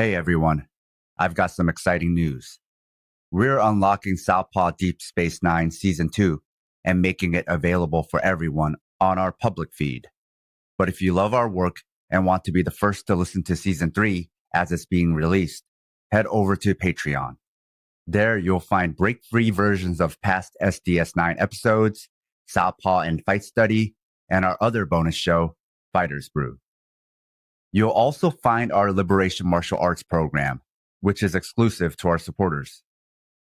Hey everyone, I've got some exciting news. We're unlocking Southpaw Deep Space Nine Season 2 and making it available for everyone on our public feed. But if you love our work and want to be the first to listen to Season 3 as it's being released, head over to Patreon. There you'll find break-free versions of past SDS9 episodes, Southpaw and Fight Study, and our other bonus show, Fighters Brew. You'll also find our Liberation Martial Arts program, which is exclusive to our supporters.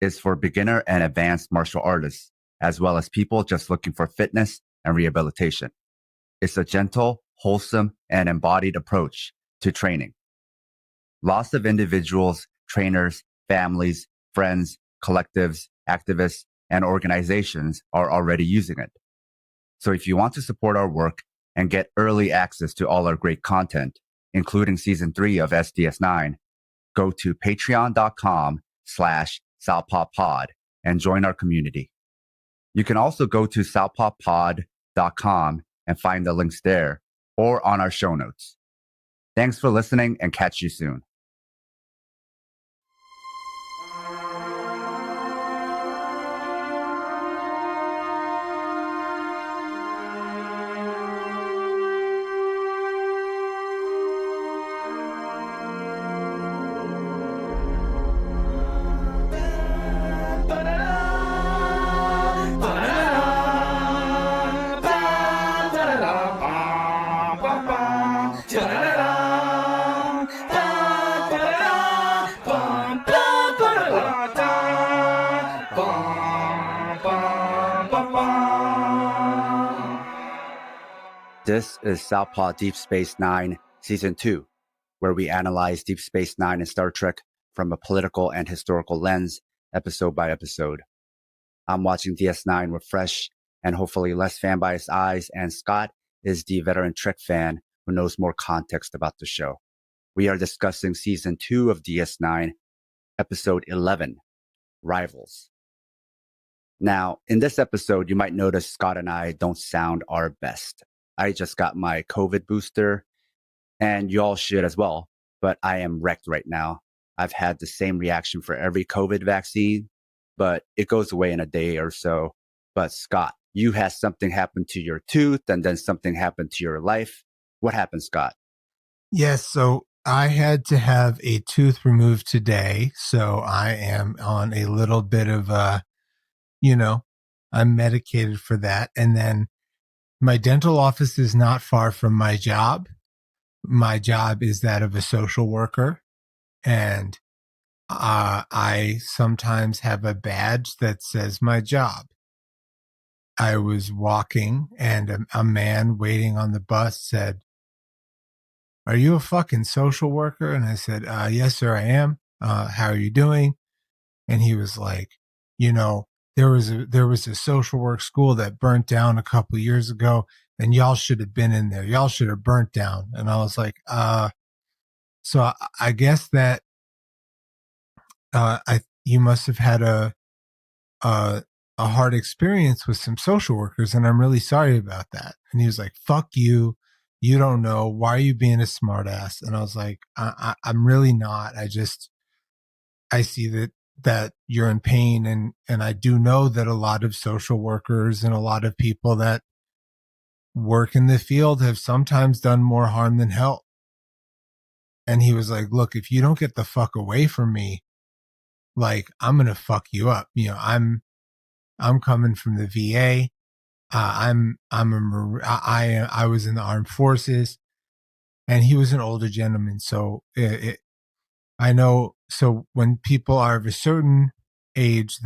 It's for beginner and advanced martial artists, as well as people just looking for fitness and rehabilitation. It's a gentle, wholesome, and embodied approach to training. Lots of individuals, trainers, families, friends, collectives, activists, and organizations are already using it. So if you want to support our work and get early access to all our great content, including Season 3 of SDS9, go to patreon.com/southpawpod and join our community. You can also go to southpawpod.com and find the links there or on our show notes. Thanks for listening and catch you soon. This is Southpaw Deep Space Nine Season 2, where we analyze Deep Space Nine and Star Trek from a political and historical lens, episode by episode. I'm watching DS9 with fresh and hopefully less fan-biased eyes, and Scott is the veteran Trek fan who knows more context about the show. We are discussing Season 2 of DS9, Episode 11, Rivals. Now, in this episode, you might notice Scott and I don't sound our best. I just got my COVID booster, and you all should as well, but I am wrecked right now. I've had the same reaction for every COVID vaccine, but it goes away in a day or so. But Scott, you had something happen to your tooth, and then something happened to your life. What happened, Scott? Yes, so I had to have a tooth removed today, so I am on a little bit of I'm medicated for that. And then my dental office is not far from my job. My job is that of a social worker, and I sometimes have a badge that says my job. I was walking, and a man waiting on the bus said, "Are you a fucking social worker?" And I said, "Yes, sir, I am. How are you doing?" And he was like, there was a social work school that burnt down a couple of years ago, and y'all should have been in there. Y'all should have burnt down. And I was like, so I guess that you must have had a hard experience with some social workers, and I'm really sorry about that. And he was like, "Fuck you. You don't know. Why are you being a smartass?" And I was like, I'm really not. I see that you're in pain, and I do know that a lot of social workers and a lot of people that work in the field have sometimes done more harm than help. And he was like, "Look, if you don't get the fuck away from me, like, I'm going to fuck you up. I'm coming from the VA. I was in the armed forces." And he was an older gentleman. So I know. So when people are of a certain age,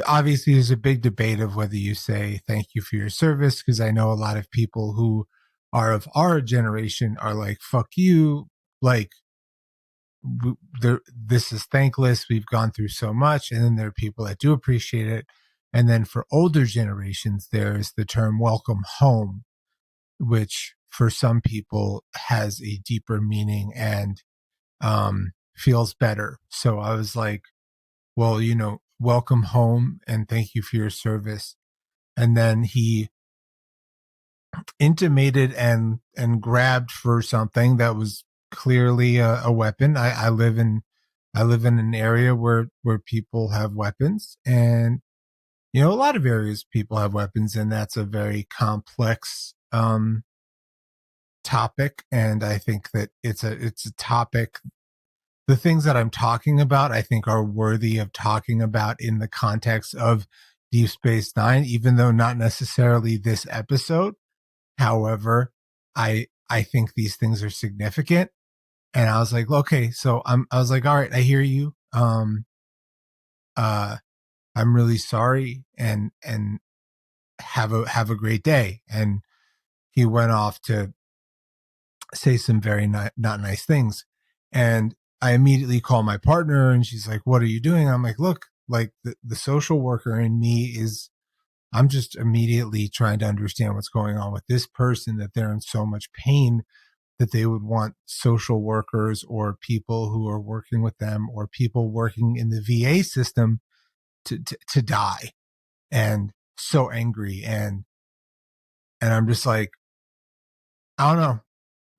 obviously there's a big debate of whether you say thank you for your service, because I know a lot of people who are of our generation are like, "Fuck you." Like, this is thankless. We've gone through so much. And then there are people that do appreciate it. And then for older generations, there's the term "welcome home," which for some people has a deeper meaning and feels better. So I was like, well, welcome home and thank you for your service. And then he intimated and grabbed for something that was clearly a weapon. I live in an area where people have weapons, and you know, a lot of areas people have weapons, and that's a very complex topic. And I think that it's a topic. The things that I'm talking about, I think, are worthy of talking about in the context of Deep Space Nine, even though not necessarily this episode. However, I think these things are significant, and I was like, okay, so I was like, all right, I hear you. Uh, I'm really sorry, and have a great day. And he went off to say some very not nice things, and I immediately call my partner, and she's like, "What are you doing?" I'm like, "Look, like the social worker in me is." I'm just immediately trying to understand what's going on with this person, that they're in so much pain that they would want social workers or people who are working with them or people working in the VA system to die, and so angry. And I'm just like, I don't know.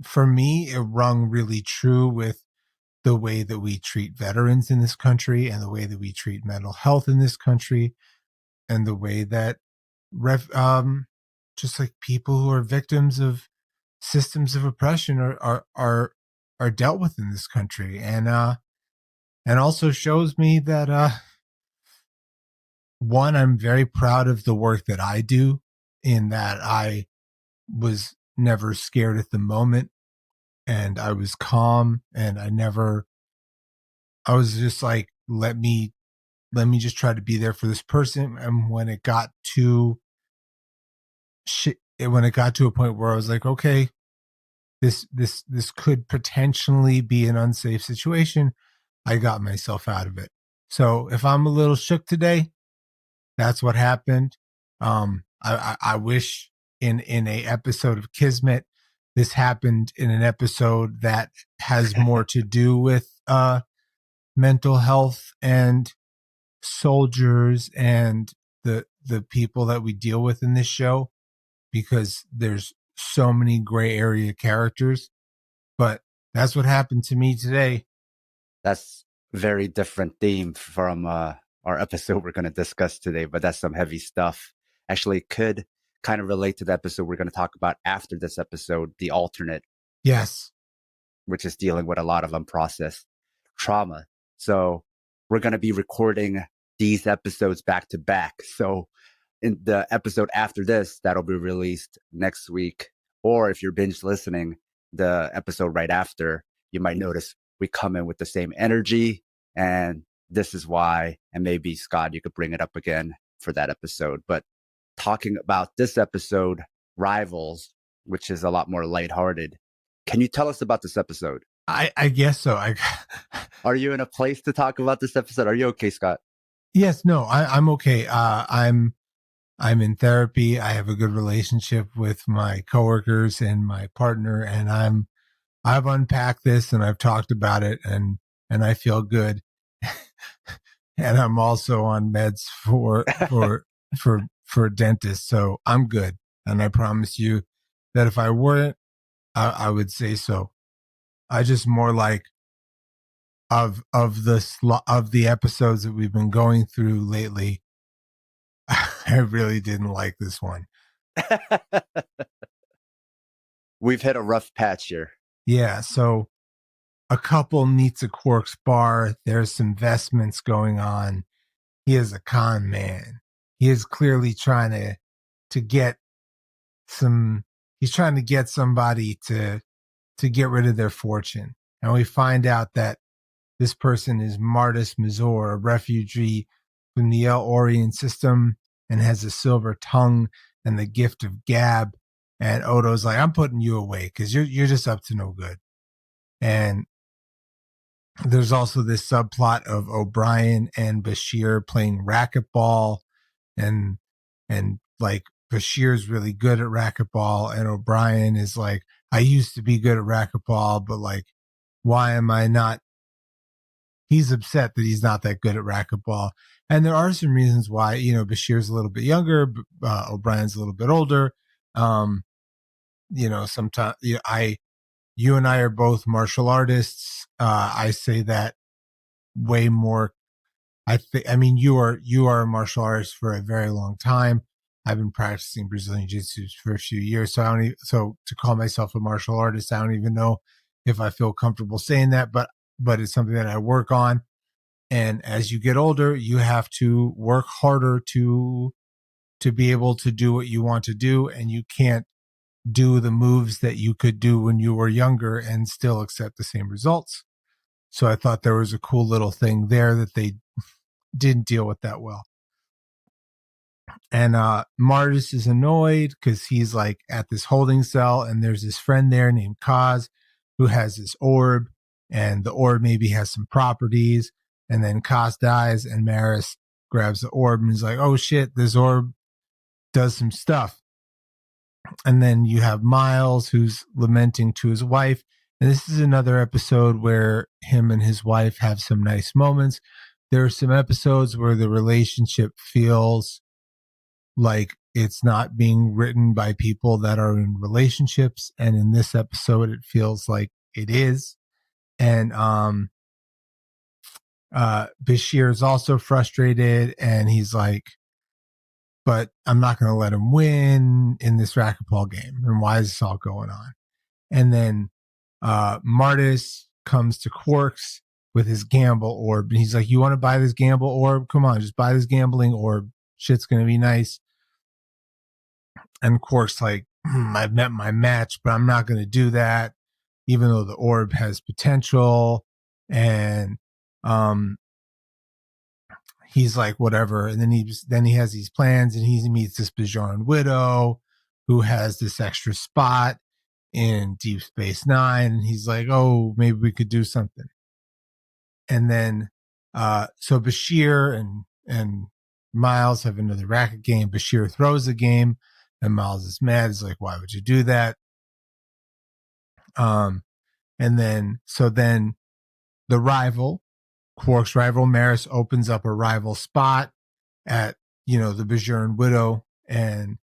For me, it rung really true with the way that we treat veterans in this country and the way that we treat mental health in this country and the way that ref, just like people who are victims of systems of oppression are dealt with in this country. And also shows me that one, I'm very proud of the work that I do, in that I was never scared at the moment, and I was calm, and I was just like, let me just try to be there for this person. And when it got to a point where I was like, okay, this could potentially be an unsafe situation, I got myself out of it. So if I'm a little shook today, that's what happened. I wish in a episode of Kismet, this happened in an episode that has more to do with mental health and soldiers and the people that we deal with in this show, because there's so many gray area characters. But that's what happened to me today. That's very different theme from our episode we're going to discuss today, but that's some heavy stuff. Actually, could kind of relate to the episode we're going to talk about after this episode, the alternate, Yes. which is dealing with a lot of unprocessed trauma. So we're going to be recording these episodes back to back. So in the episode after this, that'll be released next week. Or if you're binge listening, the episode right after, you might notice we come in with the same energy. And this is why. And maybe, Scott, you could bring it up again for that episode. But talking about this episode, Rivals, which is a lot more lighthearted. Can you tell us about this episode? I guess so. Are you in a place to talk about this episode? Are you okay, Scott? Yes, no, I'm okay. I'm in therapy. I have a good relationship with my coworkers and my partner, and I've unpacked this and I've talked about it, and I feel good. And I'm also on meds for dentists, so I'm good. And I promise you that if I weren't, I would say so. I just more like of of the episodes that we've been going through lately. I really didn't like this one. We've hit a rough patch here. Yeah, so a couple meets a Quark's bar. There's some investments going on. He is a con man. He is clearly trying to get some. He's trying to get somebody to get rid of their fortune. And we find out that this person is Martis Mazor, a refugee from the El Orient system, and has a silver tongue and the gift of gab. And Odo's like, I'm putting you away because you're just up to no good. And there's also this subplot of O'Brien and Bashir playing racquetball, and like Bashir's really good at racquetball, and O'Brien is like, I used to be good at racquetball, but like, why am I not? He's upset that he's not that good at racquetball. And there are some reasons why. You know, Bashir's a little bit younger, O'Brien's a little bit older. You know, sometimes you and I are both martial artists. I say that way more. I mean, you are a martial artist for a very long time. I've been practicing Brazilian Jiu-Jitsu for a few years, so to call myself a martial artist, I don't even know if I feel comfortable saying that, but it's something that I work on. And as you get older, you have to work harder to be able to do what you want to do, and you can't do the moves that you could do when you were younger and still accept the same results. So I thought there was a cool little thing there that they didn't deal with that well. And Martis is annoyed because he's like at this holding cell, and there's this friend there named Kaz who has this orb, and the orb maybe has some properties. And then Kaz dies, and Maris grabs the orb and is like, "Oh shit, this orb does some stuff." And then you have Miles, who's lamenting to his wife. And this is another episode where him and his wife have some nice moments. There are some episodes where the relationship feels like it's not being written by people that are in relationships. And in this episode, it feels like it is. And Bashir is also frustrated, and he's like, but I'm not going to let him win in this racquetball game. And why is this all going on? And then Martis comes to Quarks with his gamble orb. And he's like, you want to buy this gamble orb? Come on, just buy this gambling orb. Shit's going to be nice. And Quark's like, I've met my match, but I'm not going to do that, even though the orb has potential. And he's like, whatever. And then he has these plans, and he meets this Bajoran widow who has this extra spot in Deep Space Nine. And he's like, oh, maybe we could do something. And then, so Bashir and Miles have another racket game. Bashir throws the game, and Miles is mad. He's like, why would you do that? And then the rival, Quark's rival Maris, opens up a rival spot at, the Bajoran widow, and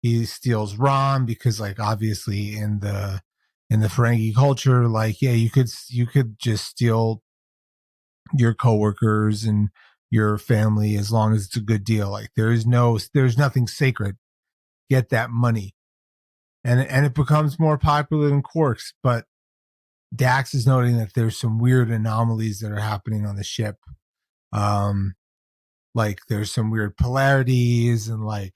he steals Rom because, like, obviously in the Ferengi culture, like, yeah, you could just steal your coworkers and your family as long as it's a good deal. Like, there's nothing sacred. Get that money. And it becomes more popular than Quarks, but Dax is noting that there's some weird anomalies that are happening on the ship. Like, there's some weird polarities, and like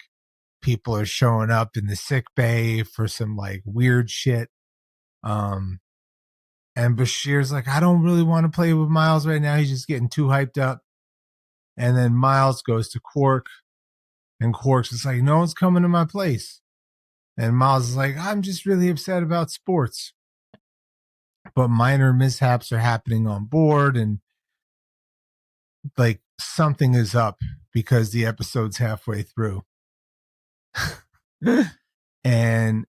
people are showing up in the sick bay for some like weird shit. And Bashir's like, I don't really want to play with Miles right now. He's just getting too hyped up. And then Miles goes to Quark, and Quark's is like, no one's coming to my place. And Miles is like, I'm just really upset about sports. But minor mishaps are happening on board, and like something is up because the episode's halfway through. And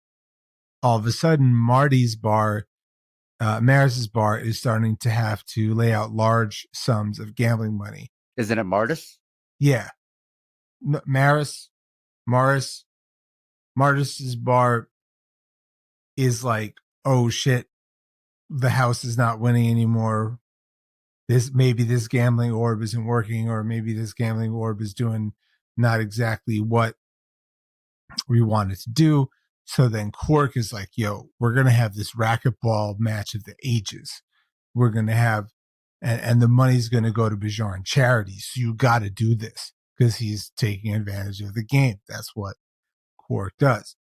all of a sudden, Maris's bar is starting to have to lay out large sums of gambling money. Isn't it Martis? Yeah. Maris's bar is like, oh shit, the house is not winning anymore. Maybe this gambling orb isn't working, or maybe this gambling orb is doing not exactly what we wanted to do. So then Quark is like, yo, we're going to have this racquetball match of the ages. We're going to have, and the money's going to go to Bajoran charities. So you got to do this, because he's taking advantage of the game. That's what Quark does.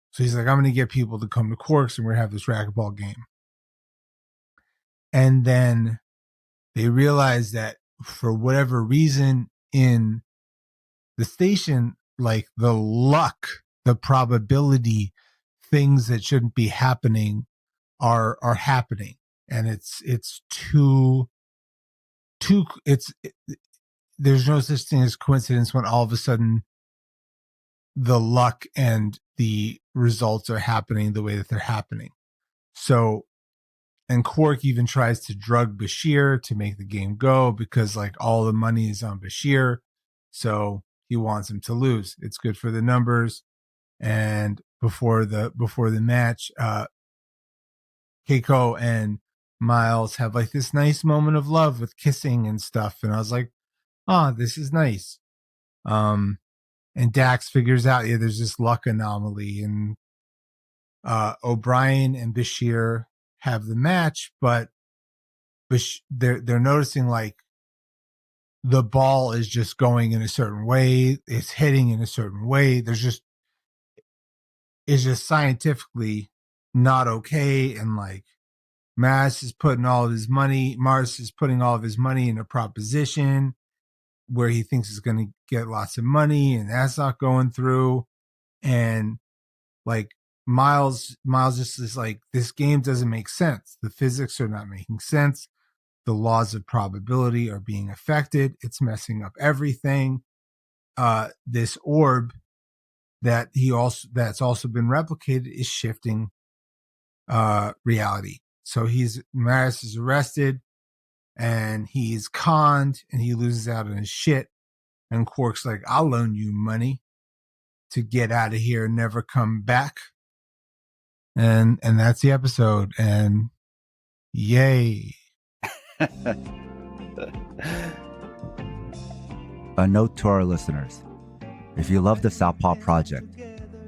So he's like, I'm going to get people to come to Quark's, and we're going to have this racquetball game. And then they realize that for whatever reason in the station, like the luck, the probability, things that shouldn't be happening are happening. And there's no such thing as coincidence when all of a sudden the luck and the results are happening the way that they're happening. So, and Quark even tries to drug Bashir to make the game go, because like all the money is on Bashir. So he wants him to lose. It's good for the numbers. And before the match, Keiko and Miles have like this nice moment of love with kissing and stuff. And I was like, oh, this is nice. And Dax figures out, yeah, there's this luck anomaly, and O'Brien and Bashir have the match, but they're noticing like the ball is just going in a certain way, it's hitting in a certain way. It's just scientifically not okay, and like Mars is putting all of his money in a proposition where he thinks he's going to get lots of money, and that's not going through. And like Miles just is like, this game doesn't make sense. The physics are not making sense. The laws of probability are being affected. It's messing up everything. This orb that's also been replicated is shifting reality. So Maris is arrested, and he's conned, and he loses out on his shit. And Quark's like, I'll loan you money to get out of here and never come back. And that's the episode. And yay. A note to our listeners. If you love the Southpaw Project,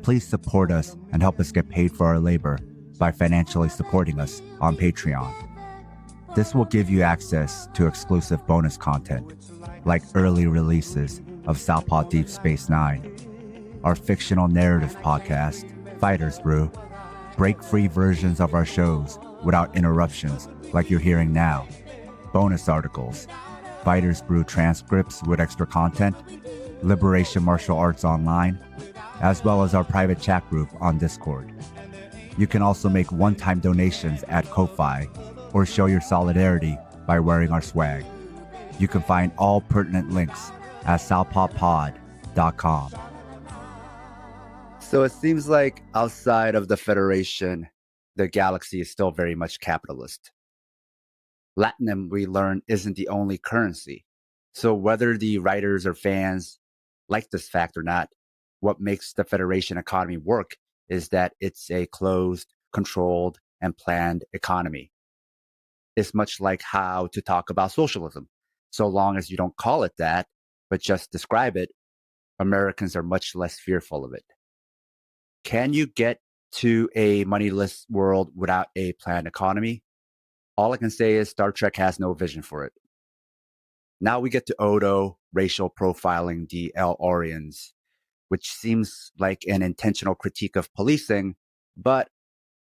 please support us and help us get paid for our labor by financially supporting us on Patreon. This will give you access to exclusive bonus content, like early releases of Southpaw Deep Space Nine, our fictional narrative podcast, Fighters Brew, break-free versions of our shows without interruptions like you're hearing now, bonus articles, Fighters Brew transcripts with extra content, Liberation Martial Arts Online, as well as our private chat group on Discord. You can also make one-time donations at Ko-Fi or show your solidarity by wearing our swag. You can find all pertinent links at southpawpod.com. So it seems like outside of the Federation, the galaxy is still very much capitalist. Latinum, we learn, isn't the only currency. So whether the writers or fans like this fact or not, what makes the Federation economy work is that it's a closed, controlled, and planned economy. It's much like how to talk about socialism. So long as you don't call it that, but just describe it, Americans are much less fearful of it. Can you get to a moneyless world without a planned economy? All I can say is Star Trek has no vision for it. Now we get to Odo racial profiling the El-Orians, which seems like an intentional critique of policing, but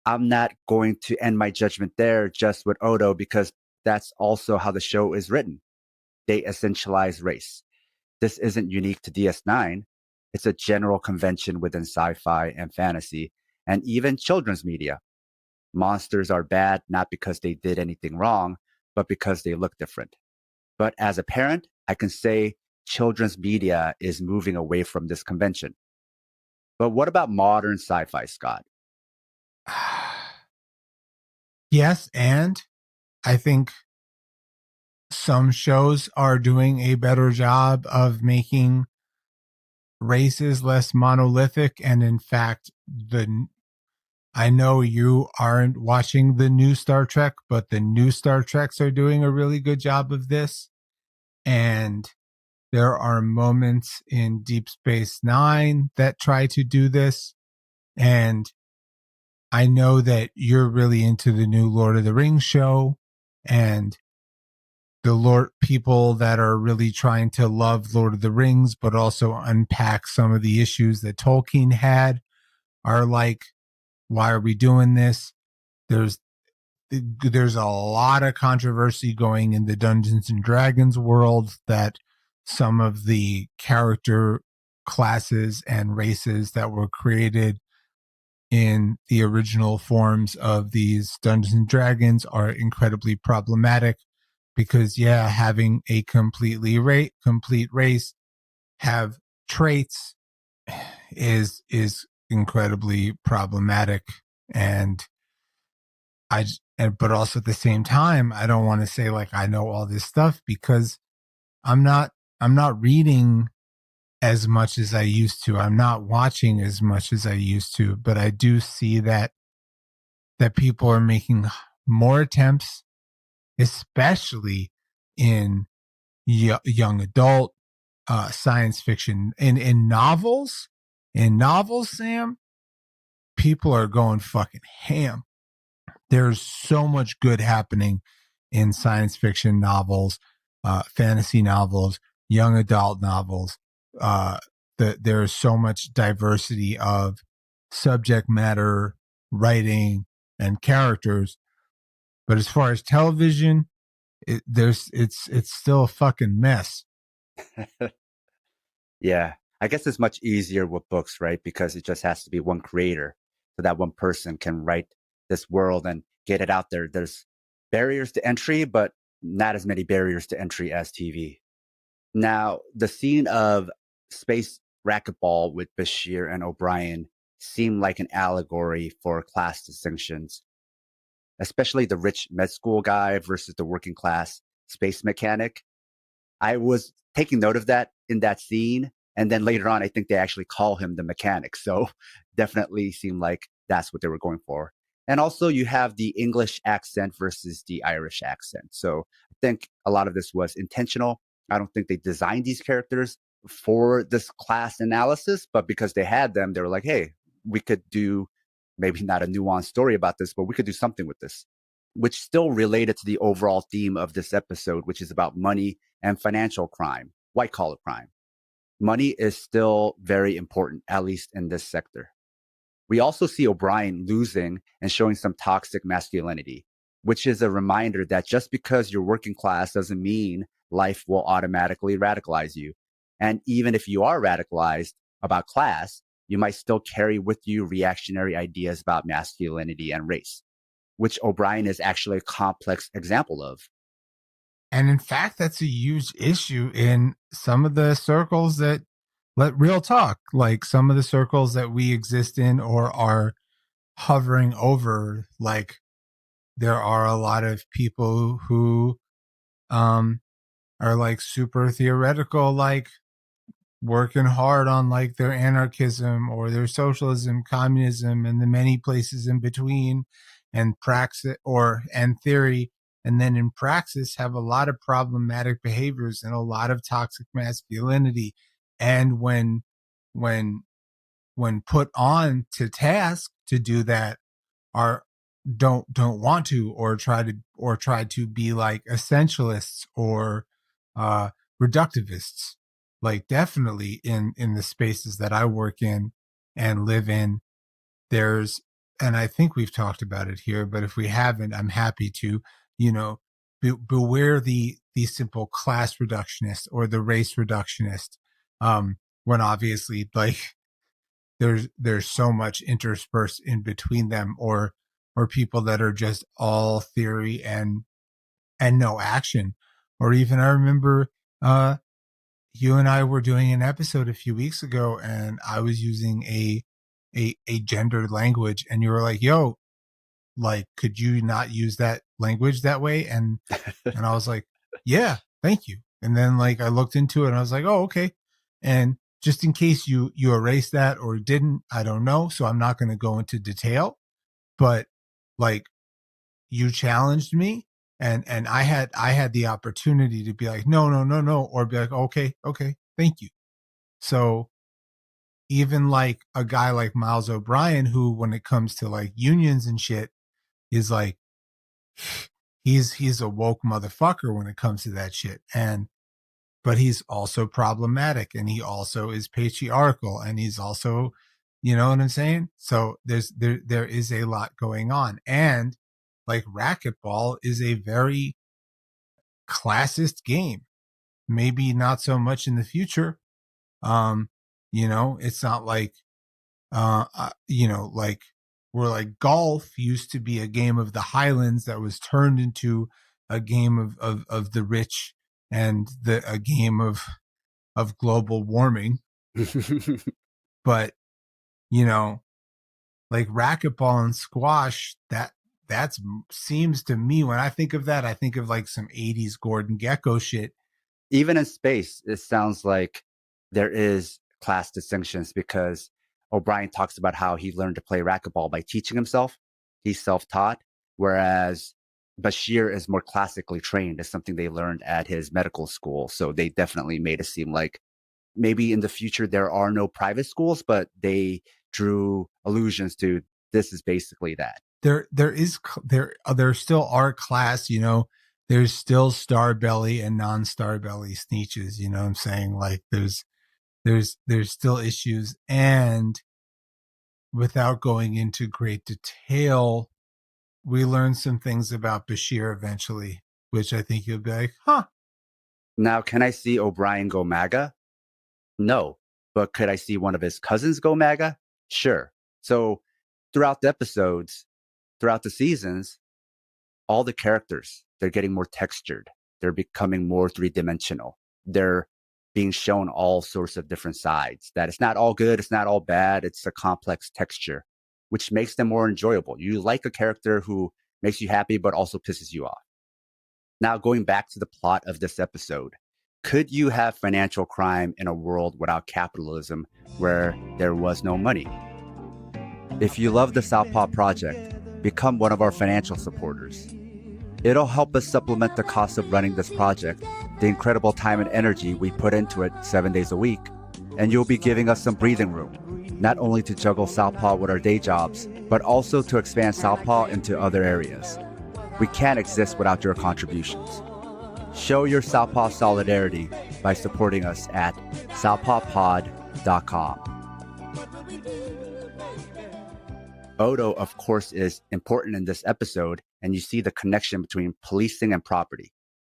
I'm not going to end my judgment there just with Odo, because that's also how the show is written. They essentialize race. This isn't unique to DS9. It's a general convention within sci-fi and fantasy, and even children's media. Monsters are bad not because they did anything wrong, but because they look different. But as a parent, I can say children's media is moving away from this convention. But what about modern sci-fi, Scott? Yes, and I think some shows are doing a better job of making races less monolithic. And in fact, I know you aren't watching the new Star Trek, but the new Star Treks are doing a really good job of this. And there are moments in Deep Space Nine that try to do this. And I know that you're really into the new Lord of the Rings show, and the people that are really trying to love Lord of the Rings, but also unpack some of the issues that Tolkien had, are like, why are we doing this? There's a lot of controversy going in the Dungeons and Dragons world that some of the character classes and races that were created in the original forms of these Dungeons and Dragons are incredibly problematic, because having a complete race have traits is incredibly problematic. And but also at the same time, I don't want to say like I know all this stuff, because I'm not reading as much as I used to. I'm not watching as much as I used to, but I do see that that people are making more attempts, especially in young adult science fiction. In novels, Sam, people are going fucking ham. There's so much good happening in science fiction novels, fantasy novels, young adult novels. There is so much diversity of subject matter, writing, and characters. But as far as television, it's still a fucking mess. Yeah. I guess it's much easier with books, right? Because it just has to be one creator. So that one person can write this world and get it out there. There's barriers to entry, but not as many barriers to entry as TV. Now, the scene of space racquetball with Bashir and O'Brien seemed like an allegory for class distinctions, especially the rich med school guy versus the working class space mechanic. I was taking note of that in that scene. And then later on, I think they actually call him the mechanic. So definitely seemed like that's what they were going for. And also, you have the English accent versus the Irish accent. So I think a lot of this was intentional. I don't think they designed these characters for this class analysis, but because they had them, they were like, hey, we could do maybe not a nuanced story about this, but we could do something with this, which still related to the overall theme of this episode, which is about money and financial crime, white collar crime. Money is still very important, at least in this sector. We also see O'Brien losing and showing some toxic masculinity, which is a reminder that just because you're working class doesn't mean life will automatically radicalize you. And even if you are radicalized about class, you might still carry with you reactionary ideas about masculinity and race, which O'Brien is actually a complex example of. And in fact, that's a huge issue in some of the circles that let real talk, like some of the circles that we exist in or are hovering over. Like there are a lot of people who um, are like super theoretical, like working hard on like their anarchism or their socialism, communism, and the many places in between, and praxis or and theory, and then in praxis have a lot of problematic behaviors and a lot of toxic masculinity. And when when put on to task to do that, are don't want to or try to be like essentialists or reductivists. Like definitely in the spaces that I work in and live in, there's, and I think we've talked about it here, but if we haven't, I'm happy to, you know, beware the simple class reductionist or the race reductionist. When obviously like there's so much interspersed in between them, or people that are just all theory and no action. Or even I remember you and I were doing an episode a few weeks ago and I was using a gendered language and you were like, yo, like could you not use that language that way? And I was like, yeah, thank you. And then like I looked into it and I was like, oh, okay. And just in case you erased that or didn't, I don't know. So I'm not going to go into detail, but like you challenged me, and I had the opportunity to be like, no, no, no, no, or be like, okay, okay, thank you. So even like a guy like Miles O'Brien, who when it comes to like unions and shit, is like he's a woke motherfucker when it comes to that shit. And but he's also problematic and he also is patriarchal and he's also, you know what I'm saying? So there is a lot going on. And like racquetball is a very classist game. Maybe not so much in the future. Um, it's not like like where like golf used to be a game of the Highlands that was turned into a game of the rich and a game of global warming. But, you know, like racquetball and squash, that's seems to me when I think of that, I think of like some 80s Gordon Gecko shit. Even in space, it sounds like there is class distinctions because O'Brien talks about how he learned to play racquetball by teaching himself. He's self-taught, whereas Bashir is more classically trained. It's something they learned at his medical school. So they definitely made it seem like maybe in the future there are no private schools, but they drew allusions to this is basically that. There still are class, there's still star belly and non-star belly sneeches, you know what I'm saying? Like there's still issues, and without going into great detail, we learned some things about Bashir eventually, which I think you'll be like, huh. Now, can I see O'Brien go MAGA? No. But could I see one of his cousins go MAGA? Sure. So throughout the episodes, throughout the seasons, all the characters, they're getting more textured. They're becoming more three-dimensional. They're being shown all sorts of different sides. That it's not all good, it's not all bad, it's a complex texture, which makes them more enjoyable. You like a character who makes you happy but also pisses you off. Now, going back to the plot of this episode, could you have financial crime in a world without capitalism where there was no money? If you love the Southpaw Project, become one of our financial supporters. It'll help us supplement the cost of running this project, the incredible time and energy we put into it 7 days a week, and you'll be giving us some breathing room, not only to juggle Southpaw with our day jobs, but also to expand Southpaw into other areas. We can't exist without your contributions. Show your Southpaw solidarity by supporting us at southpawpod.com. Odo, of course, is important in this episode, and you see the connection between policing and property.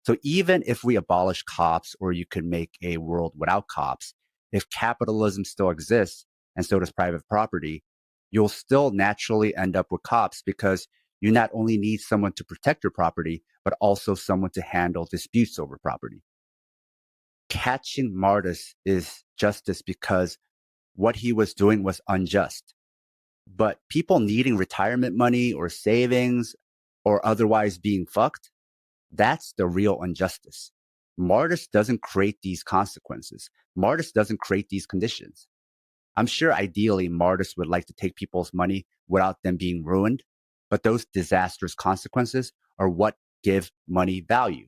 So even if we abolish cops, or you could make a world without cops, if capitalism still exists, and so does private property, you'll still naturally end up with cops because you not only need someone to protect your property, but also someone to handle disputes over property. Catching Martis is justice because what he was doing was unjust. But people needing retirement money or savings or otherwise being fucked, that's the real injustice. Martis doesn't create these consequences. Martis doesn't create these conditions. I'm sure ideally Martis would like to take people's money without them being ruined, but those disastrous consequences are what give money value.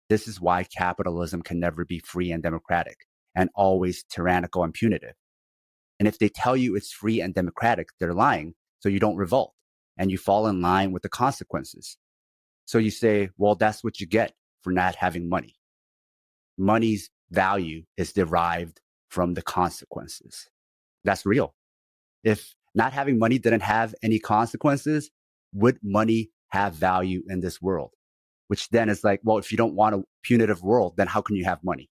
This is why capitalism can never be free and democratic and always tyrannical and punitive. And if they tell you it's free and democratic, they're lying, so you don't revolt and you fall in line with the consequences. So you say, well, that's what you get for not having money. Money's value is derived from the consequences. That's real. If not having money didn't have any consequences, would money have value in this world? Which then is like, well, if you don't want a punitive world, then how can you have money?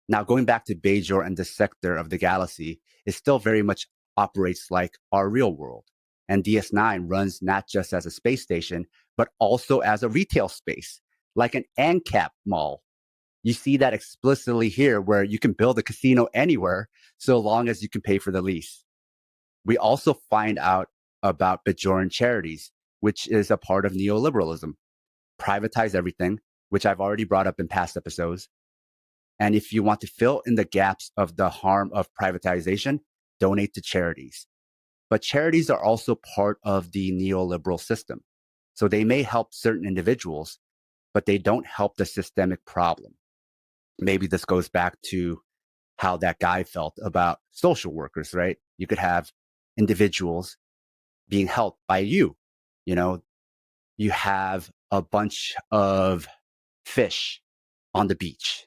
Now, going back to Bajor and this sector of the galaxy, it still very much operates like our real world. And DS9 runs not just as a space station, but also as a retail space, like an ANCAP mall. You see that explicitly here, where you can build a casino anywhere so long as you can pay for the lease. We also find out about Bajoran charities, which is a part of neoliberalism. Privatize everything, which I've already brought up in past episodes. And if you want to fill in the gaps of the harm of privatization, donate to charities. But charities are also part of the neoliberal system. So they may help certain individuals, but they don't help the systemic problem. Maybe this goes back to how that guy felt about social workers, right? You could have individuals being helped by you. You know, you have a bunch of fish on the beach,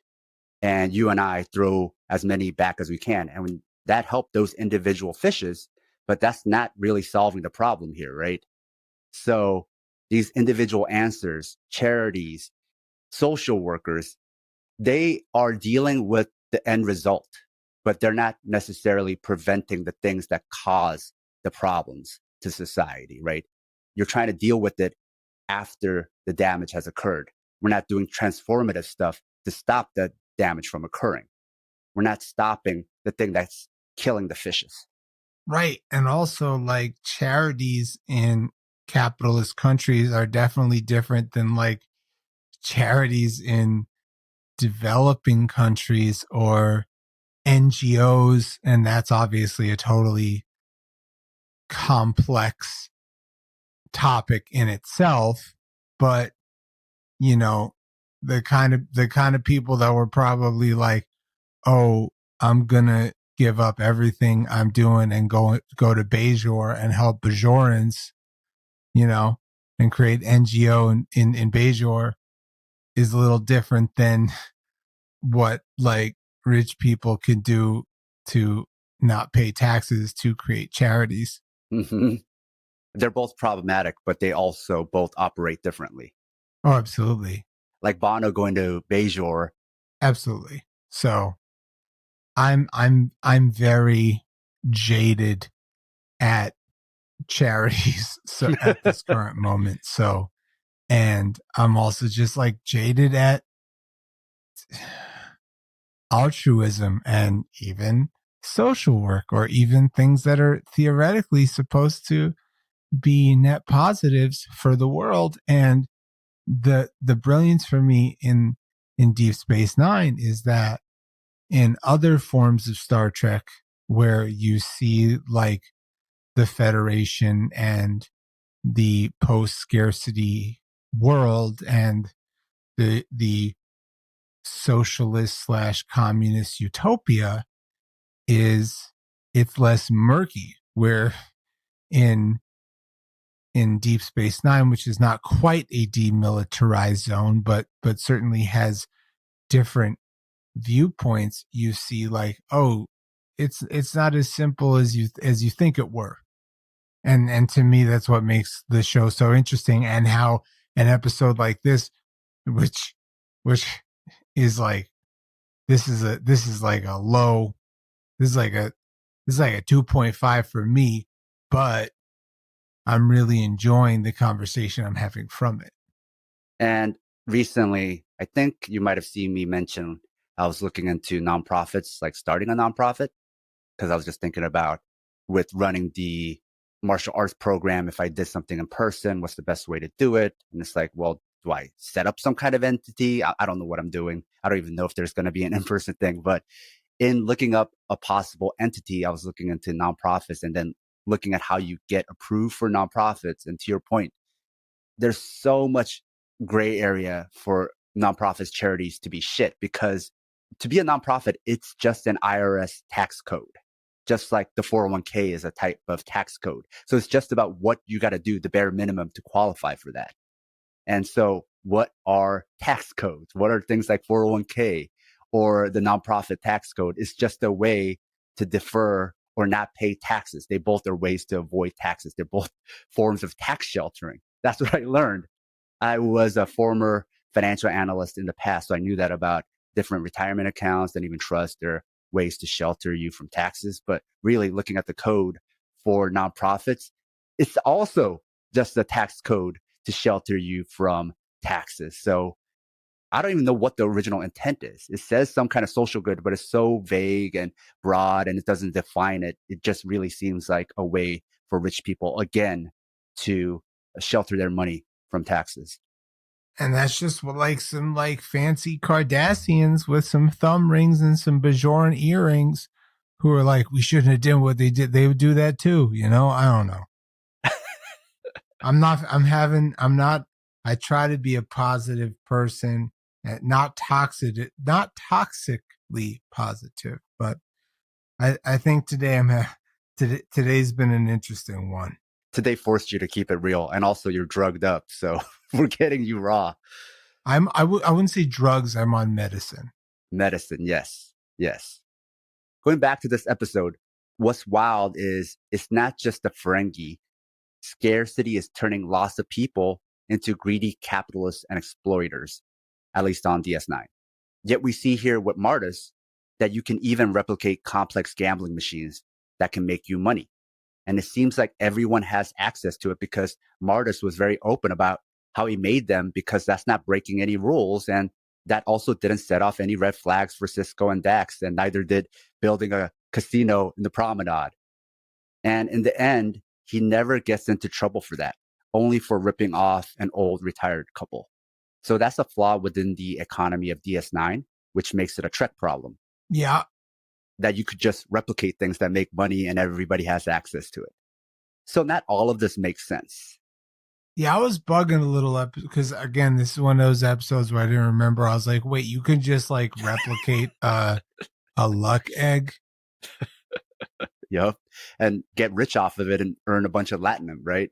and you and I throw as many back as we can. And when that helped those individual fishes, but that's not really solving the problem here, right? So these individual answers, charities, social workers, they are dealing with the end result, but they're not necessarily preventing the things that cause the problems to society, right? You're trying to deal with it after the damage has occurred. We're not doing transformative stuff to stop the damage from occurring. We're not stopping the thing that's killing the fishes. Right. And also, like, charities in capitalist countries are definitely different than like charities in developing countries or NGOs. And that's obviously a totally complex topic in itself, but you know, the kind of people that were probably like, oh, I'm gonna give up everything I'm doing and go to Bejor and help Bajorans, you know, and create NGO in Bejor is a little different than what like rich people can do to not pay taxes to create charities. Mhm. They're both problematic, but they also both operate differently. Oh, absolutely. Like Bono going to Bejor. Absolutely. So I'm very jaded at charities so at this current moment. So and I'm also just like jaded at altruism and even social work or even things that are theoretically supposed to be net positives for the world. And the brilliance for me in Deep Space Nine is that in other forms of Star Trek where you see like the Federation and the post scarcity world and the socialist slash communist utopia, is it's less murky, where in Deep Space Nine, which is not quite a demilitarized zone, but certainly has different viewpoints, you see like, oh, it's not as simple as you think it were. And to me, that's what makes the show so interesting, and how an episode like this, which which is like, this is like a low, this is like a this is like a 2.5 for me, but I'm really enjoying the conversation I'm having from it. And recently, I think you might have seen me mention I was looking into nonprofits, like starting a nonprofit, because I was just thinking about with running the martial arts program, if I did something in person, what's the best way to do it? And it's like, well, do I set up some kind of entity? I don't know what I'm doing. I don't even know if there's going to be an in-person thing. But in looking up a possible entity, I was looking into nonprofits and then looking at how you get approved for nonprofits. And to your point, there's so much gray area for nonprofits, charities to be shit, because to be a nonprofit, it's just an IRS tax code, just like the 401k is a type of tax code. So it's just about what you got to do, the bare minimum to qualify for that. And so what are tax codes? What are things like 401k or the nonprofit tax code? It's just a way to defer or not pay taxes. They both are ways to avoid taxes. They're both forms of tax sheltering. That's what I learned. I was a former financial analyst in the past, so I knew that about different retirement accounts and even trust. There are ways to shelter you from taxes. But really looking at the code for nonprofits, it's also just a tax code to shelter you from taxes. So I don't even know what the original intent is. It says some kind of social good, but it's so vague and broad and it doesn't define it. It just really seems like a way for rich people, again, to shelter their money from taxes. And that's just what, like some like fancy Cardassians with some thumb rings and some Bajoran earrings, who are like, we shouldn't have done what they did. They would do that too, you know? I don't know. I'm not, I try to be a positive person, and not toxically positive, but I think today's been an interesting one. Today forced you to keep it real, and also you're drugged up, so we're getting you raw. I wouldn't say drugs. I'm on medicine. Medicine, yes, yes. Going back to this episode, what's wild is it's not just a Ferengi. Scarcity is turning lots of people into greedy capitalists and exploiters, at least on DS9. Yet we see here with Martis that you can even replicate complex gambling machines that can make you money. And it seems like everyone has access to it because Martis was very open about how he made them, because that's not breaking any rules. And that also didn't set off any red flags for Cisco and Dax, and neither did building a casino in the promenade. And in the end, he never gets into trouble for that, only for ripping off an old retired couple. So that's a flaw within the economy of DS9, which makes it a Trek problem. Yeah. That you could just replicate things that make money and everybody has access to it. So not all of this makes sense. Yeah, I was bugging a little because again, this is one of those episodes where I didn't remember. I was like, wait, you can just like replicate a luck egg? Yep. And get rich off of it and earn a bunch of latinum, right?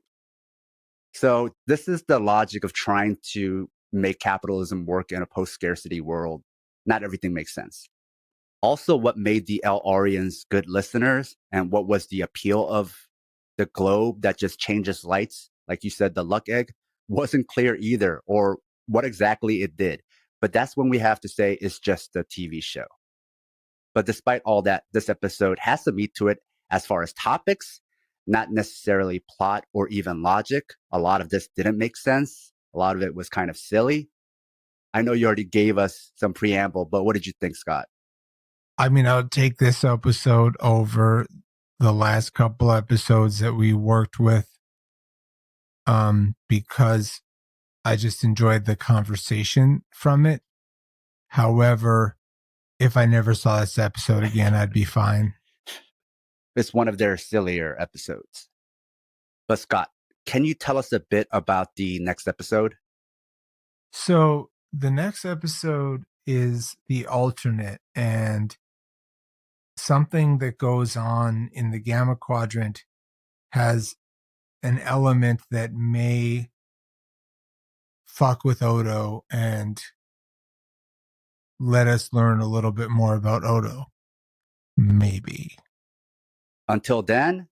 So this is the logic of trying to make capitalism work in a post-scarcity world. Not everything makes sense. Also, what made the El Arians good listeners and what was the appeal of the globe that just changes lights, like you said, the luck egg, wasn't clear either, or what exactly it did. But that's when we have to say it's just a TV show. But despite all that, this episode has some meat to it as far as topics, not necessarily plot or even logic. A lot of this didn't make sense. A lot of it was kind of silly. I know you already gave us some preamble, but what did you think, Scott? I mean, I'll take this episode over the last couple episodes that we worked with because I just enjoyed the conversation from it. However, if I never saw this episode again, I'd be fine. It's one of their sillier episodes. But Scott, can you tell us a bit about the next episode? So the next episode is the alternate, and something that goes on in the Gamma Quadrant has an element that may fuck with Odo and let us learn a little bit more about Odo. Maybe. Until then,